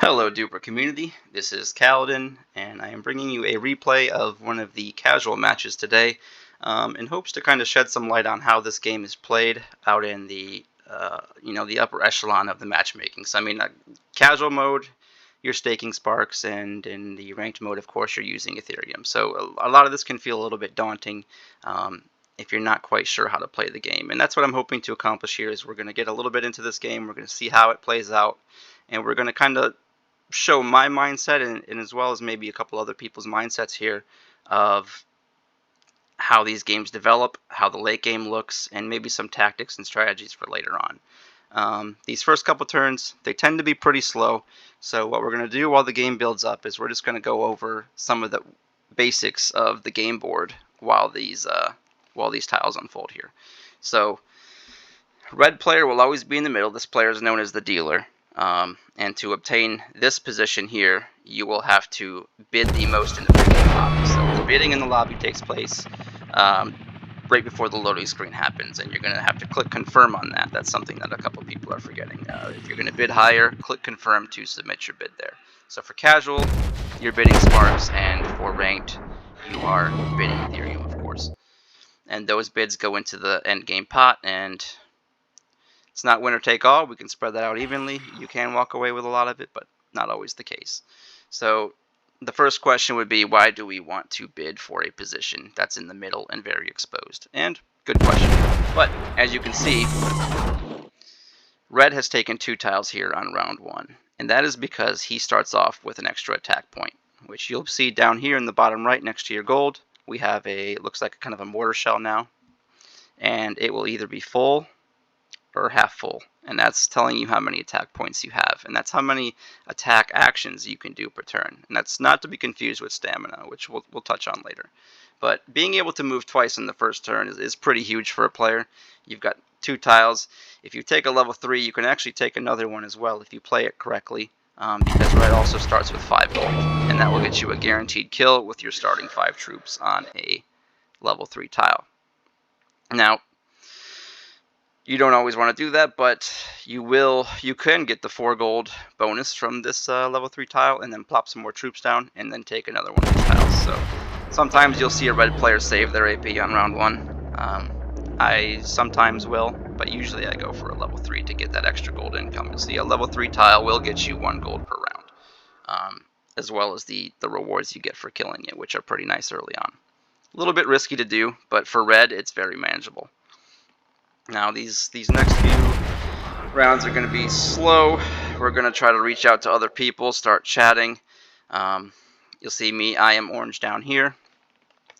Hello Duper community, this is Kaladin, and I am bringing you a replay of one of the casual matches today in hopes to kind of shed some light on how this game is played out in the the upper echelon of the matchmaking. So I mean, casual mode, you're staking sparks, and in the ranked mode, of course, you're using Ethereum. So a lot of this can feel a little bit daunting if you're not quite sure how to play the game, and that's what I'm hoping to accomplish here. Is we're going to get a little bit into this game, we're going to see how it plays out, and we're going to kind of show my mindset and as well as maybe a couple other people's mindsets here of how these games develop, how the late game looks, and maybe some tactics and strategies for later on. These first couple turns, they tend to be pretty slow, so what we're going to do while the game builds up is we're just going to go over some of the basics of the game board while these tiles unfold here. So red player will always be in the middle. This player is known as the dealer. And to obtain this position here, you will have to bid the most in the bidding lobby. So the bidding in the lobby takes place right before the loading screen happens, and you're going to have to click confirm on that. That's something that a couple people are forgetting. If you're going to bid higher, click confirm to submit your bid there. So for casual, you're bidding sparks, and for ranked, you are bidding Ethereum, of course. And those bids go into the end game pot, and it's not winner take all. We can spread that out evenly. You can walk away with a lot of it, but not always the case. So the first question would be, why do we want to bid for a position that's in the middle and very exposed? And good question. But as you can see, red has taken 2 tiles here on round 1. And that is because he starts off with an extra attack point, which you'll see down here in the bottom right next to your gold. We have looks like kind of a mortar shell now. And it will either be full or half full, and that's telling you how many attack points you have, and that's how many attack actions you can do per turn. And that's not to be confused with stamina, which we'll touch on later. But being able to move twice in the first turn is pretty huge for a player. You've got 2 tiles. If you take a level 3, you can actually take another one as well if you play it correctly, because red also starts with 5 gold, and that will get you a guaranteed kill with your starting 5 troops on a level 3 tile. Now, you don't always want to do that, but you can get the 4 gold bonus from this level 3 tile and then plop some more troops down and then take another one of these tiles. So sometimes you'll see a red player save their AP on round 1. I sometimes will, but usually I go for a level 3 to get that extra gold income. You see, a level 3 tile will get you 1 gold per round, as well as the rewards you get for killing it, which are pretty nice early on. A little bit risky to do, but for red, it's very manageable. Now these next few rounds are going to be slow. We're going to try to reach out to other people, start chatting. You'll see me, I am orange down here.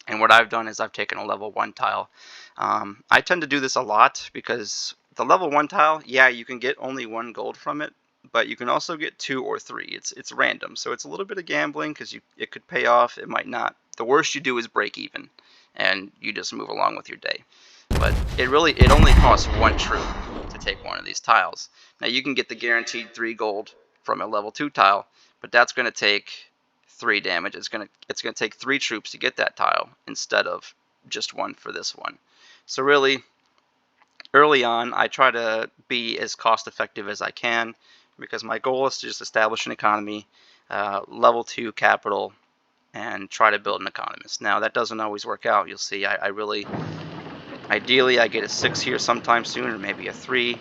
And what I've done is I've taken a level 1 tile. I tend to do this a lot because the level 1 tile, yeah, you can get only 1 gold from it, but you can also get 2 or 3. It's random, so it's a little bit of gambling because it could pay off, it might not. The worst you do is break even, and you just move along with your day. But it only costs 1 troop to take one of these tiles. Now you can get the guaranteed 3 gold from a level 2 tile, but that's going to take 3 damage. It's going to take 3 troops to get that tile instead of just 1 for this one. So really, early on, I try to be as cost effective as I can because my goal is to just establish an economy, level 2 capital, and try to build an economist. Now that doesn't always work out. You'll see ideally, I get a 6 here sometime soon, or maybe a 3,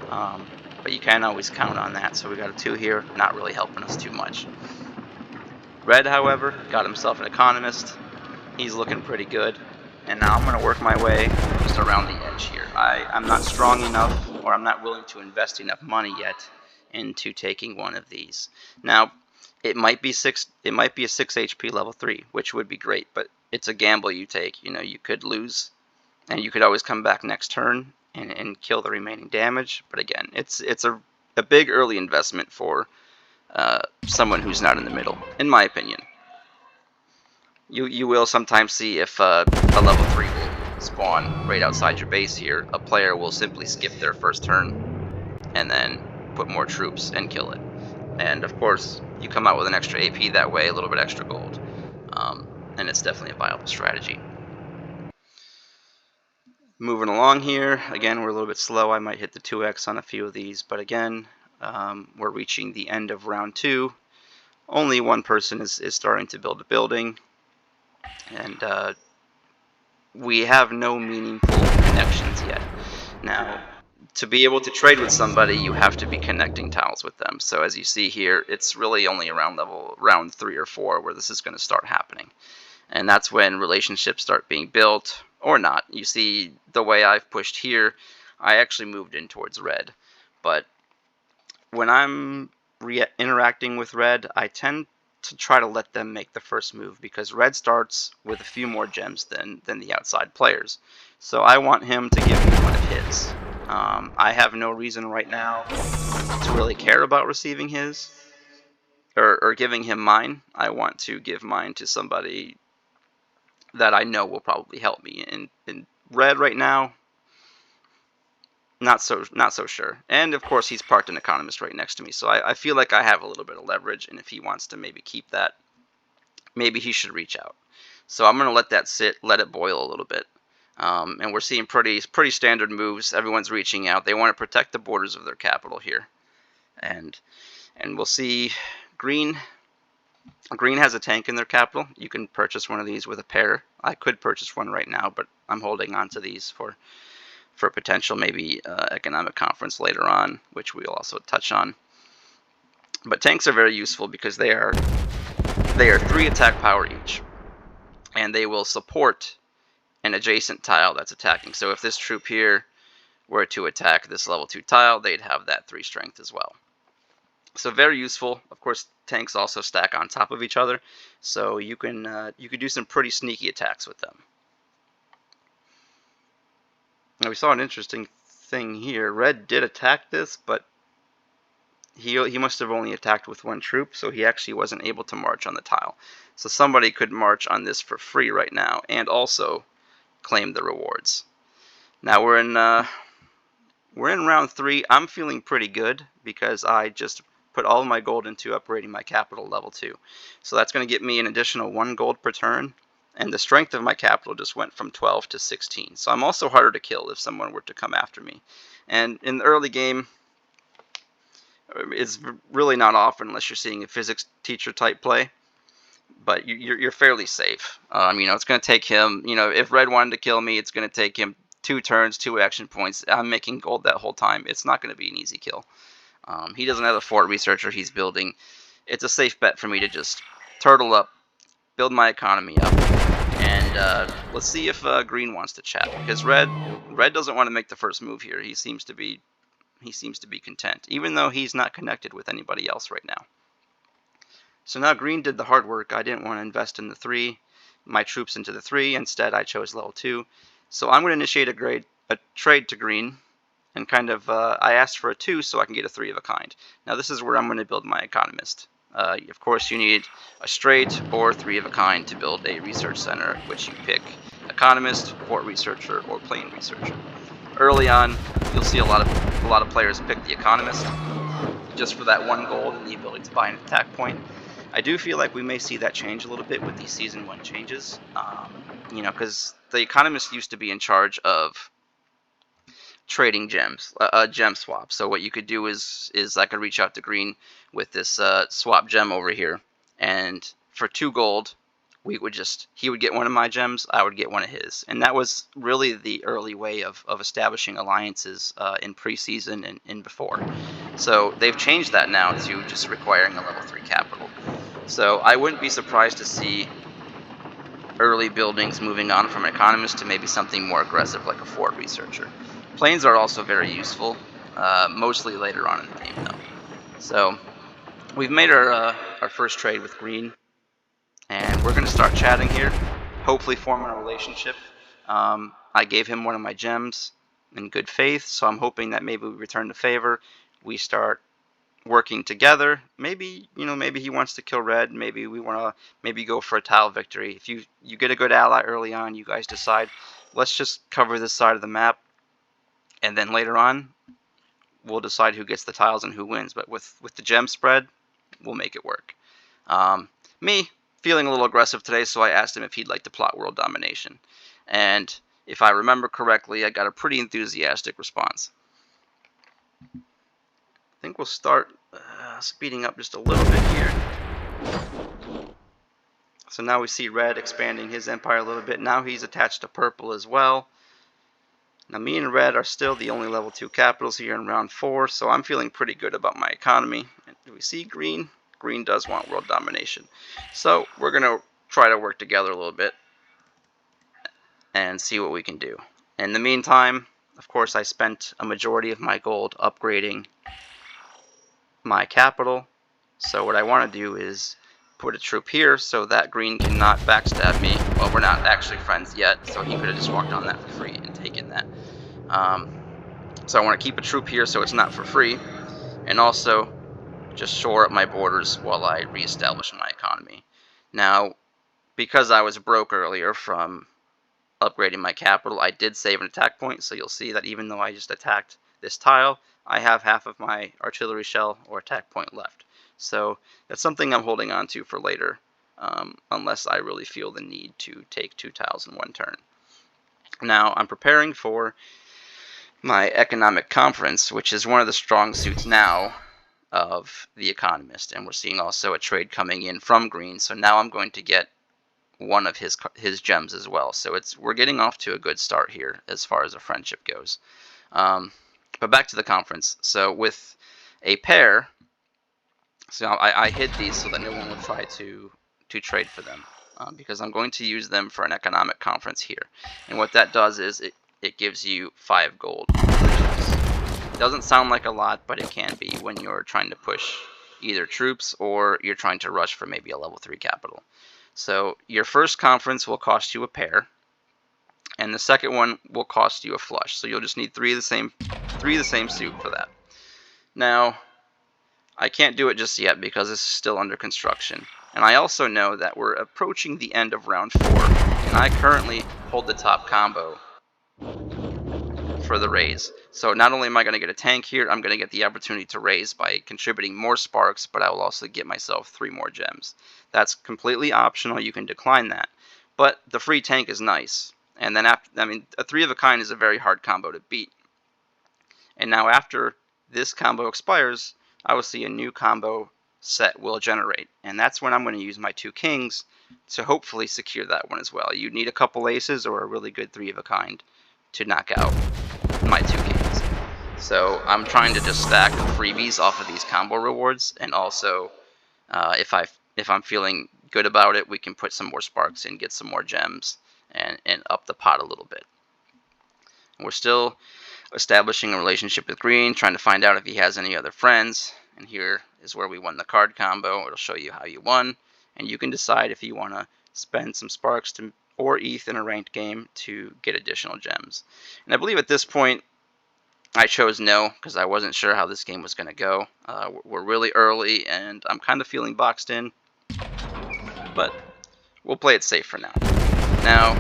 but you can't always count on that. So we got a 2 here, not really helping us too much. Red, however, got himself an economist. He's looking pretty good. And now I'm going to work my way just around the edge here. I'm not strong enough, or I'm not willing to invest enough money yet into taking one of these. Now, it might be a 6 HP level 3, which would be great, but it's a gamble you take. You know, you could lose, and you could always come back next turn and kill the remaining damage. But again, it's a big early investment for someone who's not in the middle, in my opinion. You will sometimes see if a level 3 will spawn right outside your base here, a player will simply skip their first turn and then put more troops and kill it. And of course, you come out with an extra AP that way, a little bit extra gold, and it's definitely a viable strategy. Moving along here, again, we're a little bit slow. I might hit the 2x on a few of these, but again, We're reaching the end of round 2. Only one person is starting to build a building, and we have no meaningful connections yet. Now, to be able to trade with somebody, you have to be connecting tiles with them. So as you see here, it's really only around round 3 or 4 where this is going to start happening. And that's when relationships start being built, or not. You see the way I've pushed here, I actually moved in towards red. But when I'm interacting with red, I tend to try to let them make the first move, because red starts with a few more gems than the outside players. So I want him to give me one of his. I have no reason right now to really care about receiving his or giving him mine. I want to give mine to somebody that I know will probably help me. In red right now, not so sure. And of course, he's parked an economist right next to me, so I feel like I have a little bit of leverage. And if he wants to maybe keep that, maybe he should reach out. So I'm gonna let that sit, let it boil a little bit. And we're seeing pretty standard moves. Everyone's reaching out. They want to protect the borders of their capital here, and we'll see. Green has a tank in their capital. You can purchase one of these with a pair. I could purchase one right now, but I'm holding on to these for potential maybe economic conference later on, which we'll also touch on. But tanks are very useful because they are 3 attack power each, and they will support an adjacent tile that's attacking. So if this troop here were to attack this level 2 tile, they'd have that 3 strength as well. So very useful. Of course, tanks also stack on top of each other, so you can do some pretty sneaky attacks with them. Now we saw an interesting thing here. Red did attack this, but he must have only attacked with 1 troop, so he actually wasn't able to march on the tile. So somebody could march on this for free right now and also claim the rewards. Now we're in round 3. I'm feeling pretty good because I just put all of my gold into upgrading my capital level 2. So that's going to get me an additional 1 gold per turn, and the strength of my capital just went from 12 to 16. So I'm also harder to kill if someone were to come after me. And in the early game, it's really not often unless you're seeing a physics teacher type play, but you're fairly safe. It's going to take him, if red wanted to kill me, it's going to take him 2 turns, 2 action points. I'm making gold that whole time. It's not going to be an easy kill. He doesn't have a fort researcher he's building. It's a safe bet for me to just turtle up, build my economy up, and let's see if green wants to chat, because red doesn't want to make the first move here. He seems to be content, even though he's not connected with anybody else right now. So now green did the hard work. I didn't want to invest in my troops into the 3. Instead, I chose level 2. So I'm going to initiate a trade to green, and kind of I asked for a 2 so I can get a 3 of a kind. Now this is where I'm going to build my economist. Of course, you need a straight or 3 of a kind to build a research center, which you pick economist, fort researcher, or plain researcher. Early on, you'll see a lot of players pick the economist just for that 1 gold and the ability to buy an attack point. I do feel like we may see that change a little bit with these season 1 changes, because the economist used to be in charge of trading gems, gem swap. So what you could do is I could reach out to green with this swap gem over here, and for 2 gold, he would get one of my gems, I would get one of his. And that was really the early way of establishing alliances in preseason and before. So they've changed that now to just requiring a level 3 capital. So I wouldn't be surprised to see early buildings moving on from an economist to maybe something more aggressive like a fort researcher. Planes are also very useful, mostly later on in the game though. So we've made our first trade with green, and we're going to start chatting here, hopefully forming a relationship. I gave him one of my gems in good faith, so I'm hoping that maybe we return the favor. We start working together. Maybe he wants to kill red. Maybe we want to go for a tile victory. If you get a good ally early on, you guys decide, let's just cover this side of the map, and then later on we'll decide who gets the tiles and who wins. But with the gem spread, we'll make it work. Me feeling a little aggressive today, so I asked him if he'd like to plot world domination, and if I remember correctly, I got a pretty enthusiastic response. think we'll start speeding up just a little bit here. So now we see red expanding his empire a little bit. Now he's attached to purple as well. Now me and red are still the only level 2 capitals here in round 4, so I'm feeling pretty good about my economy. And do we see green? Green does want world domination. So we're going to try to work together a little bit and see what we can do. In the meantime, of course, I spent a majority of my gold upgrading my capital. So what I want to do is put a troop here so that green cannot backstab me. Well, we're not actually friends yet, so he could have just walked on that for free and taken that. So I want to keep a troop here so it's not for free, and also just shore up my borders while I reestablish my economy. Now, because I was broke earlier from upgrading my capital, I did save an attack point, so you'll see that even though I just attacked this tile, I have half of my artillery shell or attack point left. So that's something I'm holding on to for later, unless I really feel the need to take 2 tiles in one turn. Now I'm preparing for my economic conference, which is one of the strong suits now of the Economist, and we're seeing also a trade coming in from green, so now I'm going to get one of his gems as well. So we're getting off to a good start here as far as a friendship goes. But back to the conference. So with a pair, so I hid these so that no one would try to trade for them, because I'm going to use them for an economic conference here. And what that does is it gives you 5 gold. Doesn't sound like a lot, but it can be when you're trying to push either troops or you're trying to rush for maybe a level 3 capital. So your first conference will cost you a pair, and the second one will cost you a flush. So you'll just need three of the same suit for that. Now, I can't do it just yet because this is still under construction. And I also know that we're approaching the end of round 4, and I currently hold the top combo for the raise. So not only am I going to get a tank here, I'm going to get the opportunity to raise by contributing more sparks, but I will also get myself 3 more gems. That's completely optional. You can decline that. But the free tank is nice. And then after, a 3 of a kind is a very hard combo to beat. And now after this combo expires, I will see a new combo set will generate. And that's when I'm going to use my 2 kings to hopefully secure that one as well. You need a couple aces or a really good 3 of a kind to knock out my 2 kings. So I'm trying to just stack freebies off of these combo rewards, and also if I'm feeling good about it, we can put some more sparks in, get some more gems, and up the pot a little bit. We're still establishing a relationship with green, trying to find out if he has any other friends, and here is where we won the card combo. It'll show you how you won, and you can decide if you want to spend some sparks or ETH in a ranked game to get additional gems. And I believe at this point I chose no because I wasn't sure how this game was going to go. We're really early and I'm kind of feeling boxed in, but we'll play it safe for now. Now,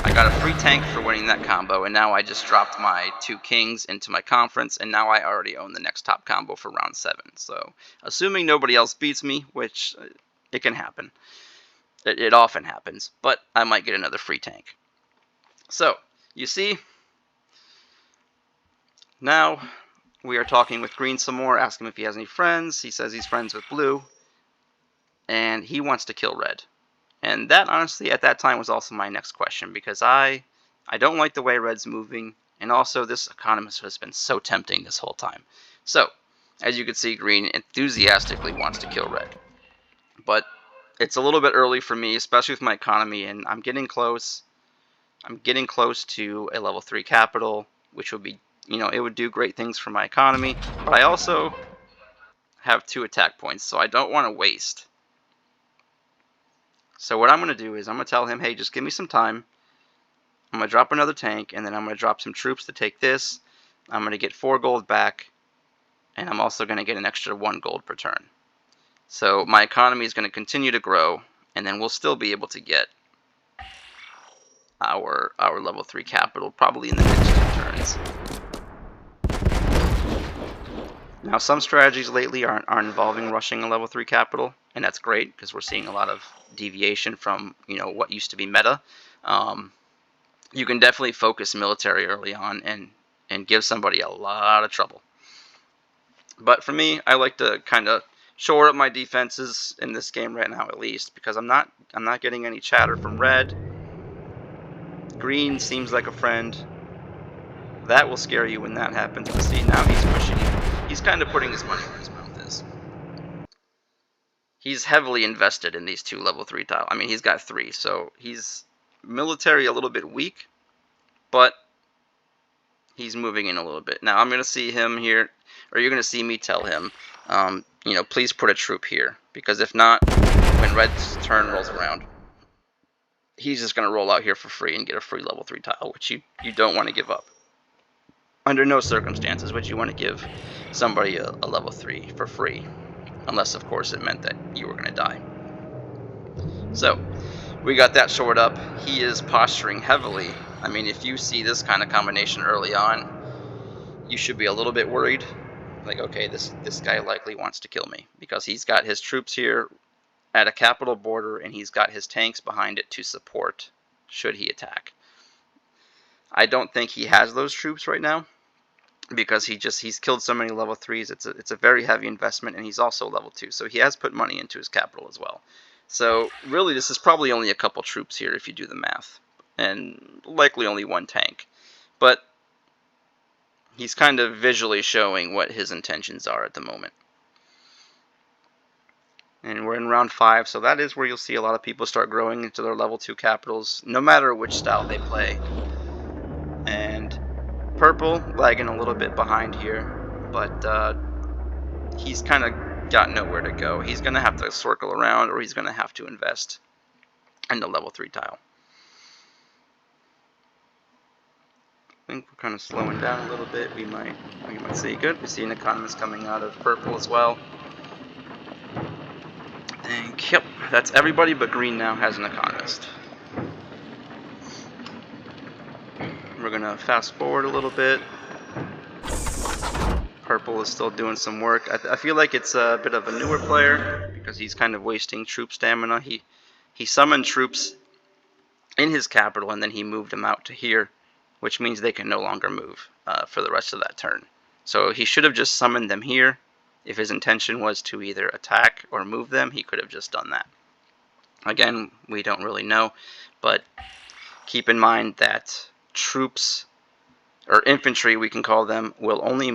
I got a free tank for winning that combo, and now I just dropped my 2 kings into my conference, and now I already own the next top combo for round 7. So assuming nobody else beats me, which it can happen. It often happens, but I might get another free tank. So, you see, now we are talking with green some more, ask him if he has any friends. He says he's friends with blue, and he wants to kill red. And that, honestly, at that time was also my next question, because I don't like the way red's moving, and also this economist has been so tempting this whole time. So, as you can see, green enthusiastically wants to kill red. But it's a little bit early for me, especially with my economy, and I'm getting close. I'm getting close to a level 3 capital, which would be, it would do great things for my economy. But I also have 2 attack points, so I don't want to waste. So what I'm going to do is I'm going to tell him, hey, just give me some time. I'm going to drop another tank, and then I'm going to drop some troops to take this. I'm going to get 4 gold back, and I'm also going to get an extra 1 gold per turn. So my economy is going to continue to grow, and then we'll still be able to get our level 3 capital probably in the next 2 turns. Now, some strategies lately aren't involving rushing a level 3 capital, and that's great because we're seeing a lot of deviation from what used to be meta. You can definitely focus military early on and give somebody a lot of trouble. But for me, I like to kind of shore up my defenses in this game right now, at least, because I'm not getting any chatter from red. Green seems like a friend. That will scare you when that happens. But see, now he's pushing you. He's kind of putting his money where his mouth is. He's heavily invested in these 2 level 3 tiles. I mean, he's got 3, so he's military a little bit weak, but he's moving in a little bit. Now I'm going to see him here, or you're going to see me tell him, you know, please put a troop here, because if not, when red's turn rolls around, he's just going to roll out here for free and get a free level 3 tile, which you don't want to give up. Under no circumstances would you want to give somebody a level 3 for free, unless of course it meant that you were going to die. So we got that shored up. He is posturing heavily. I mean, if you see this kind of combination early on, you should be a little bit worried. Like, okay, this guy likely wants to kill me, because he's got his troops here at a capital border, and he's got his tanks behind it to support should he attack. I don't think he has those troops right now, because he's killed so many level 3s. It's a very heavy investment, and he's also level 2, so he has put money into his capital as well. So really, this is probably only a couple troops here if you do the math, and likely only 1 tank. But he's kind of visually showing what his intentions are at the moment. And we're in round 5, so that is where you'll see a lot of people start growing into their level 2 capitals, no matter which style they play. And purple lagging a little bit behind here, but he's kind of got nowhere to go. He's going to have to circle around, or he's going to have to invest in the level 3 tile. I think we're kind of slowing down a little bit. We might see good. We see an economist coming out of purple as well. Yep, that's everybody but green now has an economist. We're going to fast forward a little bit. Purple is still doing some work. I feel like it's a bit of a newer player, because he's kind of wasting troop stamina. He summoned troops in his capital, and then he moved them out to here, which means they can no longer move for the rest of that turn. So he should have just summoned them here. If his intention was to either attack or move them, he could have just done that. Again, we don't really know, but keep in mind that troops, or infantry we can call them, will only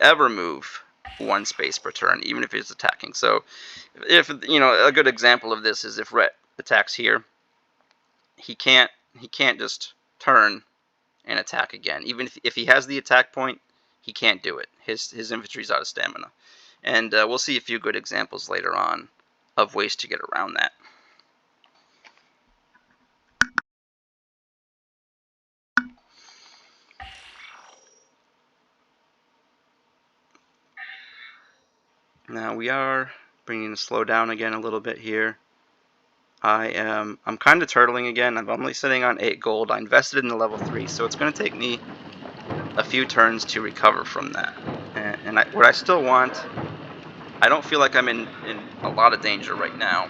ever move 1 space per turn, even if it's attacking. So if, you know, a good example of this is if red attacks here, he can't just turn and attack again. Even if he has the attack point, he can't do it. His infantry's out of stamina. And we'll see a few good examples later on of ways to get around that. Now we are bringing the slow down again a little bit here. I'm kind of turtling again. I'm only sitting on 8 gold. I invested in the level 3, so it's going to take me a few turns to recover from that. And what I still want, I don't feel like I'm in a lot of danger right now,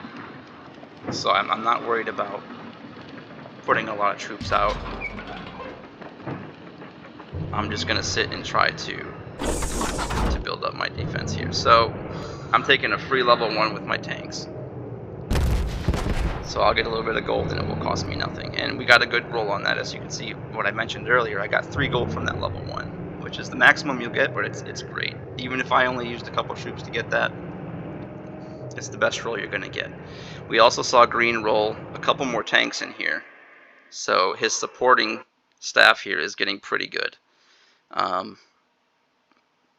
so I'm not worried about putting a lot of troops out. I'm just going to sit and try to build up my defense here. So I'm taking a free level 1 with my tanks. So I'll get a little bit of gold and it will cost me nothing. And we got a good roll on that, as you can see. What I mentioned earlier, I got 3 gold from that level 1, which is the maximum you'll get, but it's great. Even if I only used a couple troops to get that, it's the best roll you're going to get. We also saw green roll a couple more tanks in here, so his supporting staff here is getting pretty good.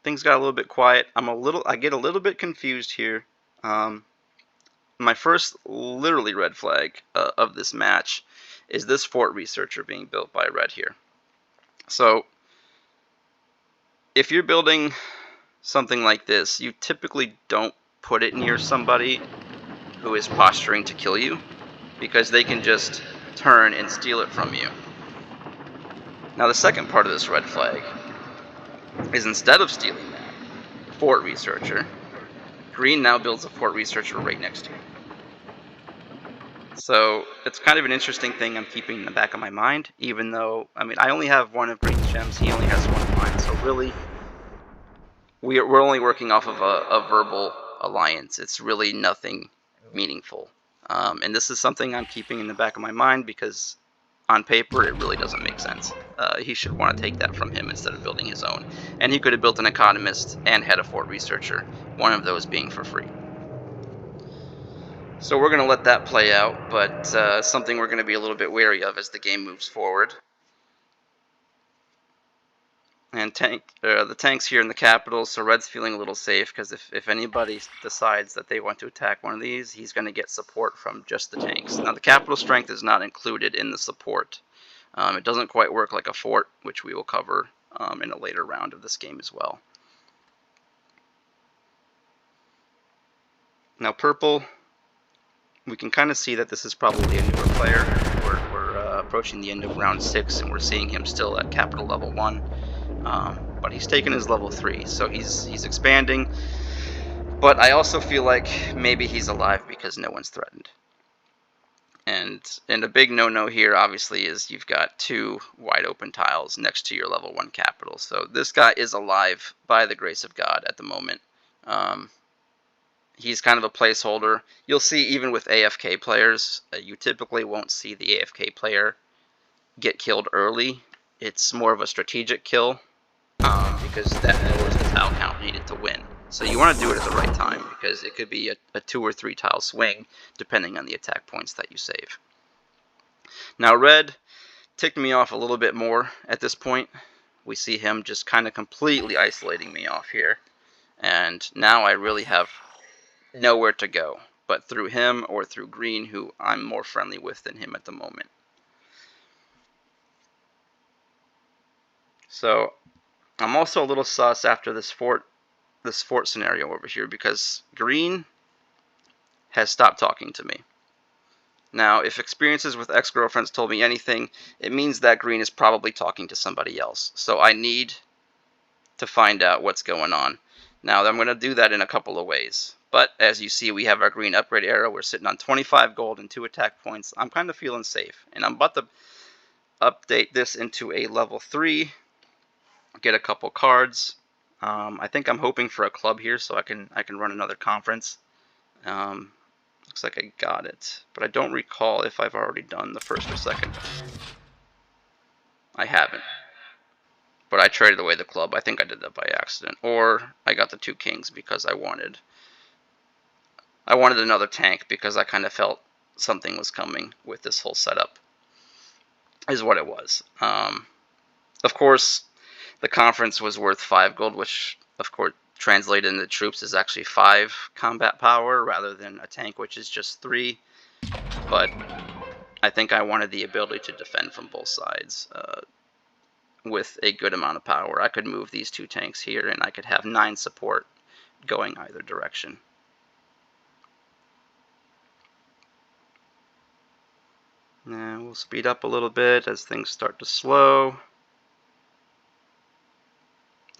Things got a little bit quiet. I get a little bit confused here. My first literally red flag of this match is this fort researcher being built by red here. So if you're building something like this, you typically don't put it near somebody who is posturing to kill you, because they can just turn and steal it from you. Now the second part of this red flag is, instead of stealing that fort researcher, green now builds a fort researcher right next to it. So it's kind of an interesting thing I'm keeping in the back of my mind, even though, I mean, I only have 1 of green's gems, he only has 1 of mine, so really we're only working off of a verbal alliance. It's really nothing meaningful. And this is something I'm keeping in the back of my mind because on paper it really doesn't make sense. He should want to take that from him instead of building his own. And he could have built an economist and had a fort researcher, one of those being for free. So we're going to let that play out, but something we're going to be a little bit wary of as the game moves forward. And the tank's here in the capital, so Red's feeling a little safe because if anybody decides that they want to attack one of these, he's going to get support from just the tanks. Now the capital strength is not included in the support. It doesn't quite work like a fort, which we will cover in a later round of this game as well. Now purple, we can kind of see that this is probably a newer player. We're approaching the end of round 6, and we're seeing him still at capital level 1. But he's taken his level 3, so he's expanding. But I also feel like maybe he's alive because no one's threatened. And a big no-no here, obviously, is you've got 2 wide open tiles next to your level 1 capital. So this guy is alive by the grace of God at the moment. He's kind of a placeholder. You'll see even with AFK players, you typically won't see the AFK player get killed early. It's more of a strategic kill because that lowers the tile count needed to win. So you want to do it at the right time because it could be a 2 or 3 tile swing depending on the attack points that you save. Now red ticked me off a little bit more at this point. We see him just kind of completely isolating me off here. And now I really have nowhere to go but through him or through green, who I'm more friendly with than him at the moment. So I'm also a little sus after this fort scenario over here because green has stopped talking to me. Now, if experiences with ex-girlfriends told me anything, it means that green is probably talking to somebody else. So I need to find out what's going on. Now, I'm going to do that in a couple of ways. But as you see, we have our green upgrade arrow. We're sitting on 25 gold and 2 attack points. I'm kind of feeling safe. And I'm about to update this into a level 3. Get a couple cards. I think I'm hoping for a club here so I can run another conference. Looks like I got it, but I don't recall if I've already done the first or second. I haven't, but I traded away the club. I think I did that by accident, or I got the 2 kings because I wanted another tank because I kind of felt something was coming with this whole setup. Is what it was. Of course, the conference was worth 5 gold, which of course translated into troops is actually 5 combat power rather than a tank, which is just 3. But I think I wanted the ability to defend from both sides with a good amount of power. I could move these 2 tanks here and I could have 9 support going either direction. Now we'll speed up a little bit as things start to slow.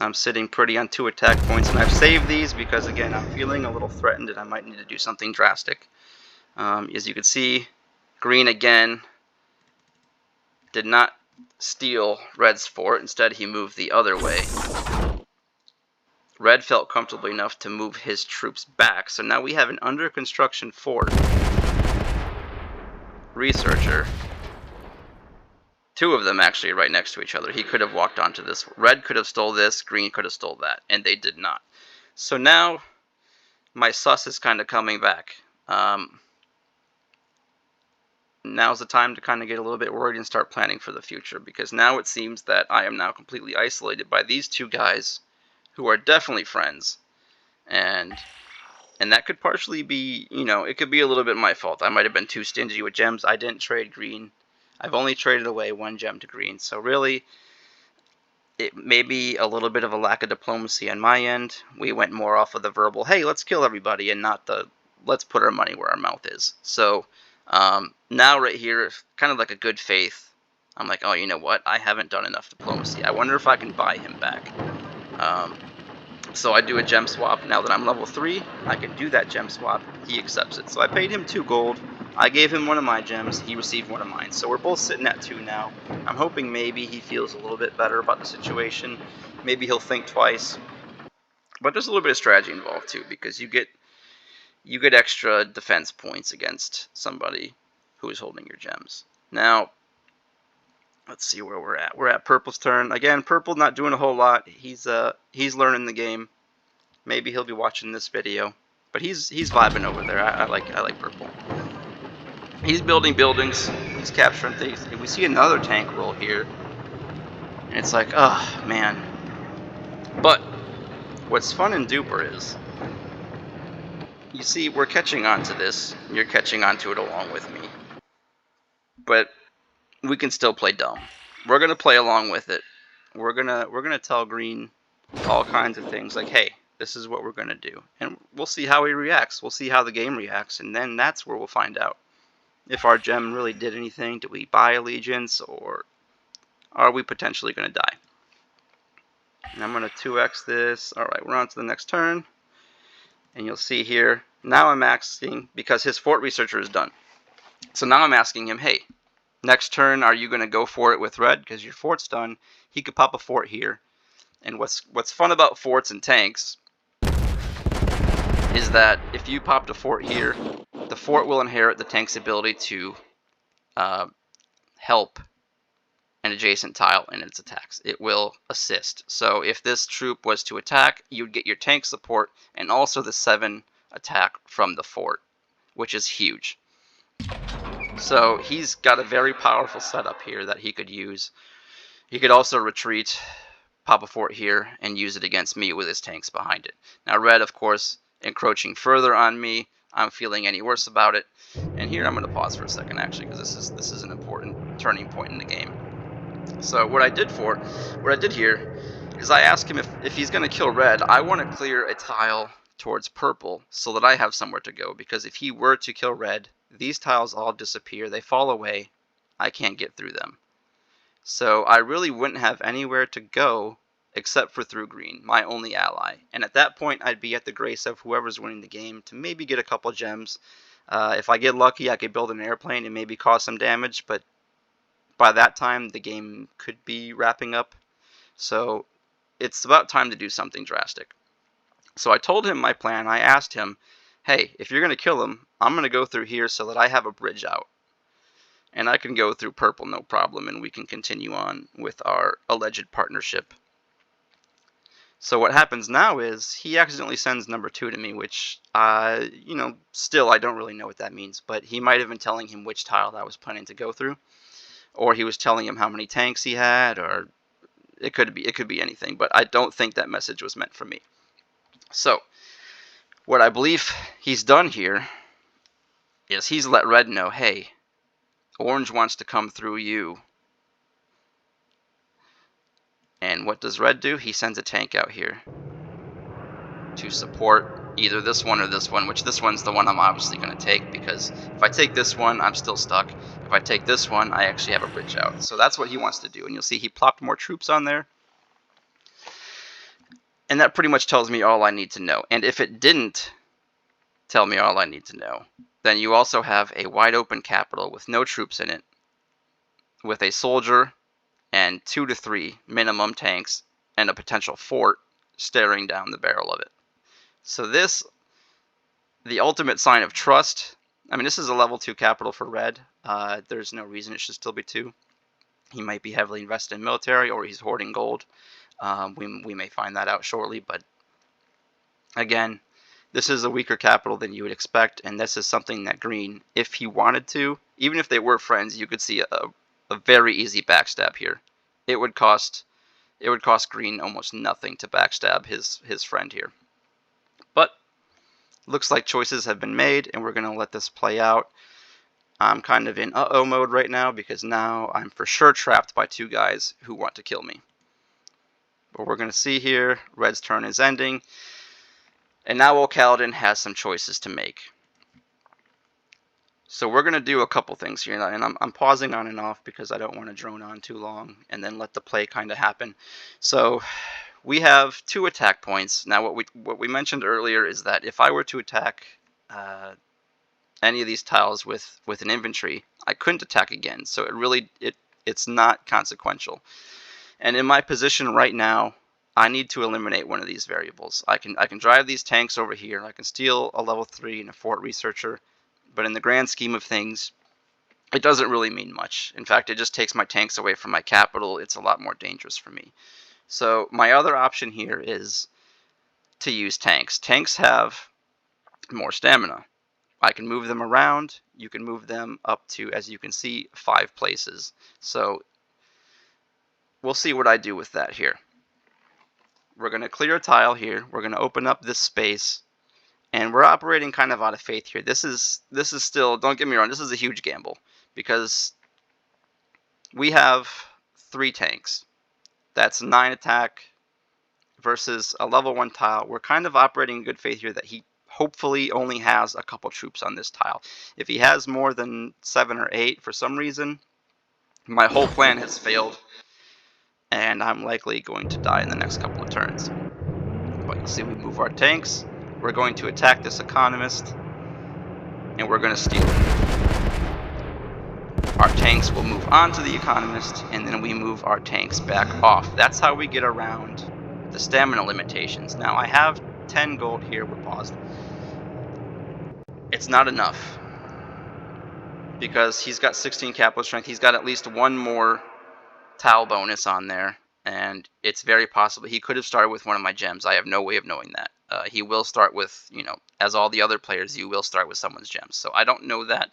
I'm sitting pretty on 2 attack points, and I've saved these because, again, I'm feeling a little threatened and I might need to do something drastic. As you can see, green again did not steal red's fort. Instead, he moved the other way. Red felt comfortable enough to move his troops back, so now we have an under construction fort. Researcher. 2 of them actually right next to each other. He could have walked onto this. Red could have stole this. Green could have stole that. And they did not. So now my sus is kind of coming back. Now's the time to kind of get a little bit worried and start planning for the future. Because now it seems that I am now completely isolated by these 2 guys who are definitely friends. And that could partially be, it could be a little bit my fault. I might have been too stingy with gems. I didn't trade green. I've only traded away 1 gem to green, so really, it may be a little bit of a lack of diplomacy on my end. We went more off of the verbal, hey, let's kill everybody, and not the, let's put our money where our mouth is. So, now right here, kind of like a good faith, I'm like, oh, you know what, I haven't done enough diplomacy. I wonder if I can buy him back. So I do a gem swap. Now that I'm level 3, I can do that gem swap. He accepts it. So I paid him 2 gold. I gave him 1 of my gems. He received 1 of mine. So we're both sitting at 2 now. I'm hoping maybe he feels a little bit better about the situation. Maybe he'll think twice. But there's a little bit of strategy involved too, because you get extra defense points against somebody who is holding your gems. Now, let's see where we're at. We're at Purple's turn. Again, Purple not doing a whole lot. He's learning the game. Maybe he'll be watching this video, but he's vibing over there. I like Purple. He's building buildings. He's capturing things. And we see another tank roll here, and it's like, oh man. But what's fun and duper is, you see, we're catching on to this. You're catching on to it along with me. But we can still play dumb. We're gonna play along with it. We're gonna tell Green all kinds of things like, hey, this is what we're gonna do, and we'll see how he reacts. We'll see how the game reacts, and then that's where we'll find out if our gem really did anything. Did we buy allegiance, or are we potentially gonna die? And I'm gonna 2x this. All right, we're on to the next turn, and you'll see here. Now I'm asking, because his fort researcher is done. So now I'm asking him, hey, next turn, are you going to go for it with red? Because your fort's done. He could pop a fort here. And what's fun about forts and tanks is that if you popped a fort here, the fort will inherit the tank's ability to help an adjacent tile in its attacks. It will assist. So if this troop was to attack, you'd get your tank support and also the 7 attack from the fort, which is huge. So he's got a very powerful setup here that he could use. He could also retreat, pop a fort here, and use it against me with his tanks behind it. Now red, of course, encroaching further on me. I'm feeling any worse about it. And here I'm going to pause for a second, actually, because this is an important turning point in the game. So what I did here is I asked him if he's going to kill red, I want to clear a tile towards purple so that I have somewhere to go, because if he were to kill red, these tiles all disappear, they fall away, I can't get through them. So I really wouldn't have anywhere to go except for through green, my only ally. And at that point I'd be at the grace of whoever's winning the game to maybe get a couple gems. If I get lucky, I could build an airplane and maybe cause some damage, but by that time the game could be wrapping up. So it's about time to do something drastic. So I told him my plan. I asked him, hey, if you're going to kill him, I'm going to go through here so that I have a bridge out. And I can go through purple, no problem, and we can continue on with our alleged partnership. So what happens now is he accidentally sends number 2 to me, which, still I don't really know what that means. But he might have been telling him which tile that I was planning to go through. Or he was telling him how many tanks he had, or it could be anything. But I don't think that message was meant for me. So what I believe he's done here is he's let red know, hey, orange wants to come through you. And what does red do? He sends a tank out here to support either this one or this one, which this one's the one I'm obviously going to take, because if I take this one, I'm still stuck. If I take this one, I actually have a bridge out. So that's what he wants to do. And you'll see he plopped more troops on there. And that pretty much tells me all I need to know. And if it didn't tell me all I need to know, then you also have a wide open capital with no troops in it, with a soldier and 2 to 3 minimum tanks and a potential fort staring down the barrel of it. So this, the ultimate sign of trust. I mean, this is a level 2 capital for red. There's no reason it should still be 2. He might be heavily invested in military, or he's hoarding gold. We may find that out shortly, but again, this is a weaker capital than you would expect, and this is something that green, if he wanted to, even if they were friends, you could see a very easy backstab here. It would cost green almost nothing to backstab his friend here. But looks like choices have been made, and we're going to let this play out. I'm kind of in uh-oh mode right now, because now I'm for sure trapped by 2 guys who want to kill me. But we're going to see here, red's turn is ending. And now old Kaladin has some choices to make. So we're going to do a couple things here, and I'm pausing on and off because I don't want to drone on too long and then let the play kind of happen. So we have 2 attack points. Now what we mentioned earlier is that if I were to attack any of these tiles with an infantry, I couldn't attack again. So it's not consequential. And in my position right now, I need to eliminate one of these variables. I can drive these tanks over here. I can steal a level 3 and a fort researcher, but in the grand scheme of things, it doesn't really mean much. In fact, it just takes my tanks away from my capital. It's a lot more dangerous for me. So my other option here is to use tanks. Tanks have more stamina. I can move them around. You can move them up to, as you can see, 5 places. So we'll see what I do with that here. We're going to clear a tile here. We're going to open up this space. And we're operating kind of out of faith here. This is still, don't get me wrong, this is a huge gamble. Because we have 3 tanks. That's 9 attack versus a level 1 tile. We're kind of operating in good faith here that he hopefully only has a couple troops on this tile. If he has more than 7 or 8 for some reason, my whole plan has failed, and I'm likely going to die in the next couple of turns. But you'll see we move our tanks. We're going to attack this economist, and we're going to steal it. Our tanks will move on to the economist, and then we move our tanks back off. That's how we get around the stamina limitations. Now, I have 10 gold here. We're paused. It's not enough, because he's got 16 capital strength. He's got at least one more tile bonus on there, and it's very possible he could have started with one of my gems. I have no way of knowing that. He will start with, as all the other players, you will start with someone's gems. So I don't know that.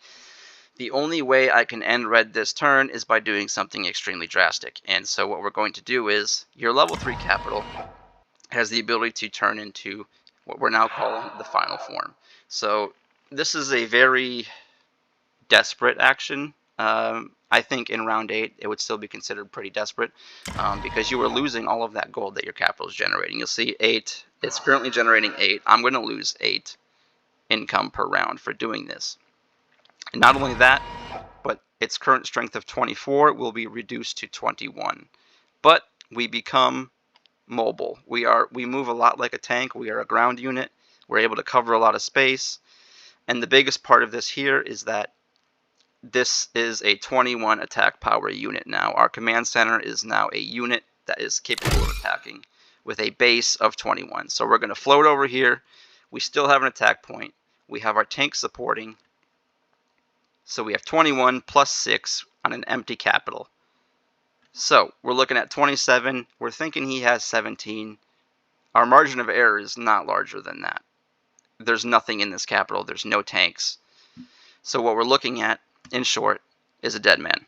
The only way I can end red this turn is by doing something extremely drastic. And so what we're going to do is, your level 3 capital has the ability to turn into what we're now calling the final form. So this is a very desperate action. I think in round 8 it would still be considered pretty desperate, because you are losing all of that gold that your capital is generating. You'll see 8, it's currently generating 8. I'm going to lose 8 income per round for doing this. And not only that, but its current strength of 24 will be reduced to 21. But we become mobile. We move a lot like a tank. We are a ground unit. We're able to cover a lot of space. And the biggest part of this here is that this is a 21 attack power unit now. Our command center is now a unit that is capable of attacking with a base of 21. So we're going to float over here. We still have an attack point. We have our tank supporting. So we have 21 plus 6 on an empty capital. So we're looking at 27. We're thinking he has 17. Our margin of error is not larger than that. There's nothing in this capital. There's no tanks. So what we're looking at, in short, is a dead man.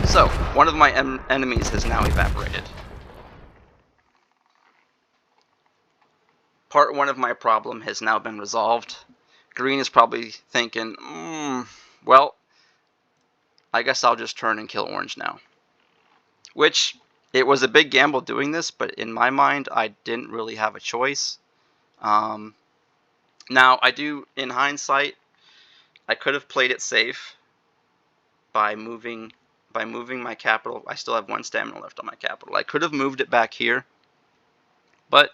So one of my enemies has now evaporated. Part 1 of my problem has now been resolved. Green is probably thinking, well, I guess I'll just turn and kill orange now. Which, it was a big gamble doing this, but in my mind, I didn't really have a choice. Now, I do, in hindsight, I could have played it safe by moving my capital. I still have 1 stamina left on my capital. I could have moved it back here, but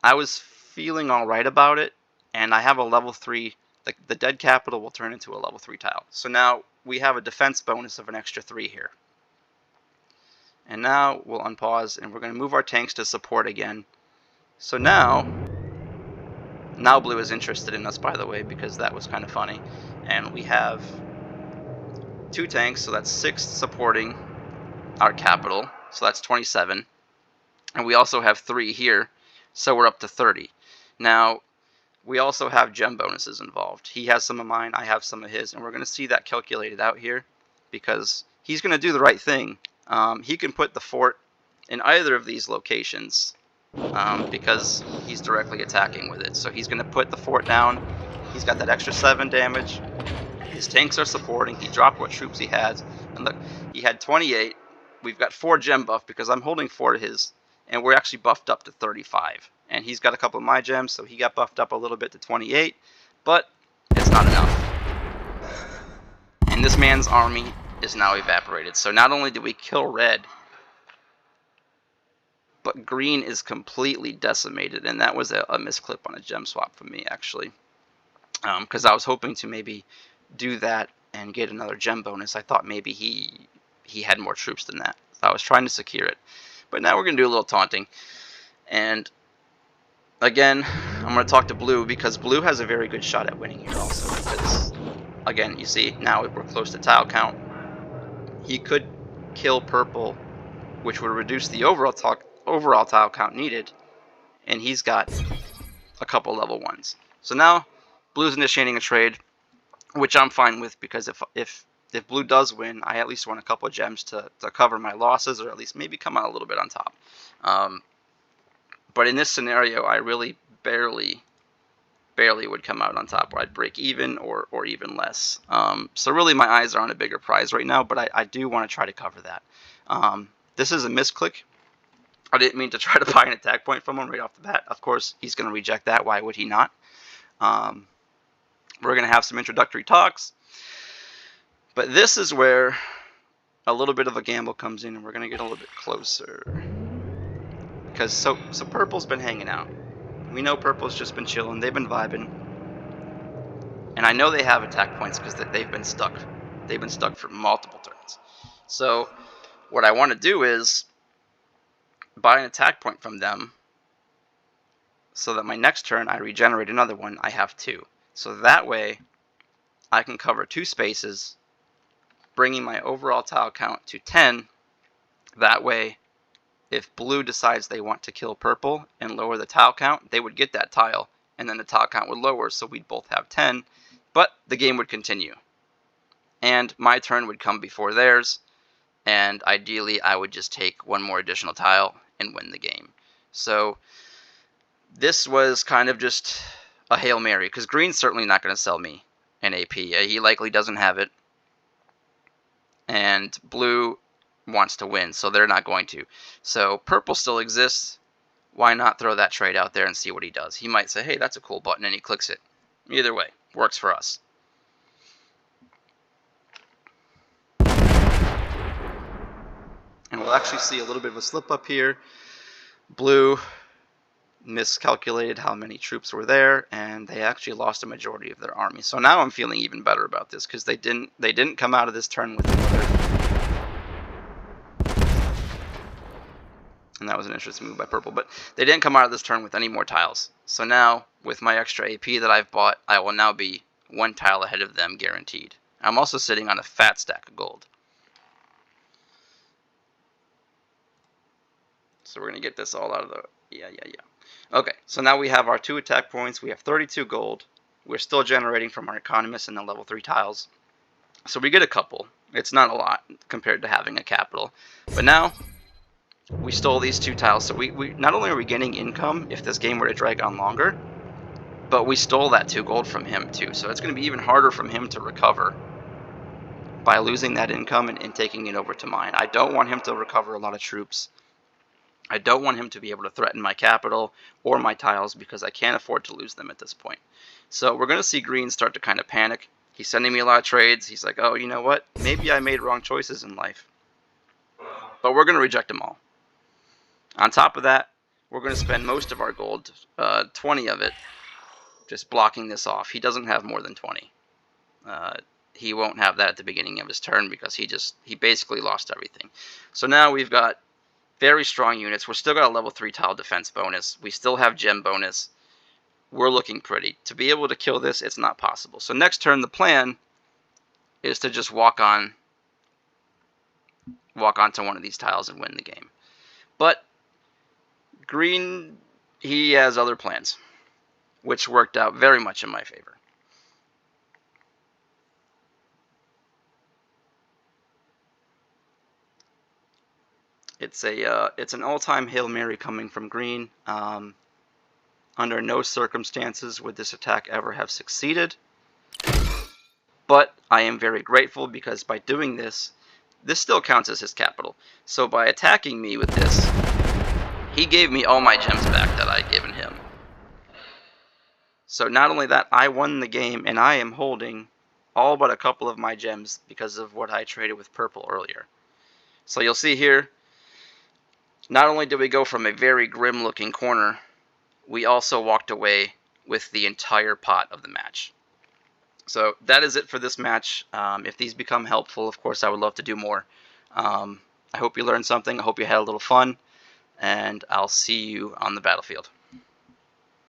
I was feeling alright about it, and I have a level 3. The dead capital will turn into a level 3 tile. So now we have a defense bonus of an extra 3 here. And now we'll unpause, and we're going to move our tanks to support again. So now blue is interested in us, by the way, because that was kind of funny. And we have 2 tanks, so that's 6 supporting our capital, so that's 27. And we also have 3 here, so we're up to 30. Now, we also have gem bonuses involved. He has some of mine, I have some of his, and we're going to see that calculated out here, because he's going to do the right thing. He can put the fort in either of these locations, because he's directly attacking with it. So he's going to put the fort down. He's got that extra 7 damage. His tanks are supporting. He dropped what troops he has. And look, he had 28. We've got 4 gem buff because I'm holding 4 of his. And we're actually buffed up to 35. And he's got a couple of my gems, so he got buffed up a little bit to 28. But it's not enough. And this man's army is now evaporated. So not only did we kill red, but green is completely decimated, and that was a misclip on a gem swap for me, actually. Because I was hoping to maybe do that and get another gem bonus. I thought maybe he had more troops than that. I was trying to secure it. But now we're going to do a little taunting. And again, I'm going to talk to blue because blue has a very good shot at winning here also. Because, again, you see, now we're close to tile count. He could kill purple, which would reduce the overall tile count needed. And he's got a couple level 1s. So now, blue's initiating a trade, which I'm fine with because if blue does win, I at least want a couple of gems to cover my losses, or at least maybe come out a little bit on top. But in this scenario, I really barely would come out on top, where I'd break even or even less. So really my eyes are on a bigger prize right now, but I do want to try to cover that. This is a misclick. I didn't mean to try to buy an attack point from him right off the bat. Of course, he's going to reject that. Why would he not? We're going to have some introductory talks. But this is where a little bit of a gamble comes in, and we're going to get a little bit closer. Because so purple's been hanging out. We know purple's just been chilling. They've been vibing. And I know they have attack points because they've been stuck. They've been stuck for multiple turns. So what I want to do is buy an attack point from them so that my next turn I regenerate another one. I have 2. So that way I can cover 2 spaces, bringing my overall tile count to 10. That way, if blue decides they want to kill purple and lower the tile count, they would get that tile, and then the tile count would lower, so we'd both have 10, but the game would continue. And my turn would come before theirs, and ideally I would just take 1 more additional tile and win the game. So this was kind of just a Hail Mary, because green's certainly not going to sell me an AP. He likely doesn't have it. And blue wants to win, so they're not going to. So purple still exists. Why not throw that trade out there and see what he does? He might say, hey, that's a cool button, and he clicks it. Either way, works for us. And we'll actually see a little bit of a slip up here. Blue miscalculated how many troops were there, and they actually lost a majority of their army. So now I'm feeling even better about this, because they didn't come out of this turn with another. And that was an interesting move by purple, but they didn't come out of this turn with any more tiles. So now, with my extra AP that I've bought, I will now be 1 tile ahead of them, guaranteed. I'm also sitting on a fat stack of gold. So we're going to get this all out of the... Yeah. Okay, so now we have our 2 attack points. We have 32 gold. We're still generating from our economists and the level 3 tiles. So we get a couple. It's not a lot compared to having a capital. But now, we stole these 2 tiles. So we not only are we getting income if this game were to drag on longer, but we stole that 2 gold from him too. So it's going to be even harder from him to recover by losing that income and taking it over to mine. I don't want him to recover a lot of troops. I don't want him to be able to threaten my capital or my tiles because I can't afford to lose them at this point. So we're going to see green start to kind of panic. He's sending me a lot of trades. He's like, oh, you know what? Maybe I made wrong choices in life. But we're going to reject them all. On top of that, we're going to spend most of our gold, 20 of it, just blocking this off. He doesn't have more than 20. He won't have that at the beginning of his turn because he basically lost everything. So now we've got very strong units. We're still got a level 3 tile defense bonus. We still have gem bonus. We're looking pretty. To be able to kill this, it's not possible. So next turn, the plan is to just walk onto one of these tiles and win the game. But green, he has other plans, which worked out very much in my favor. It's an all-time Hail Mary coming from green. Under no circumstances would this attack ever have succeeded. But I am very grateful because by doing this, this still counts as his capital. So by attacking me with this, he gave me all my gems back that I'd given him. So not only that, I won the game, and I am holding all but a couple of my gems because of what I traded with purple earlier. So you'll see here, not only did we go from a very grim-looking corner, we also walked away with the entire pot of the match. So that is it for this match. If these become helpful, of course, I would love to do more. I hope you learned something. I hope you had a little fun, and I'll see you on the battlefield.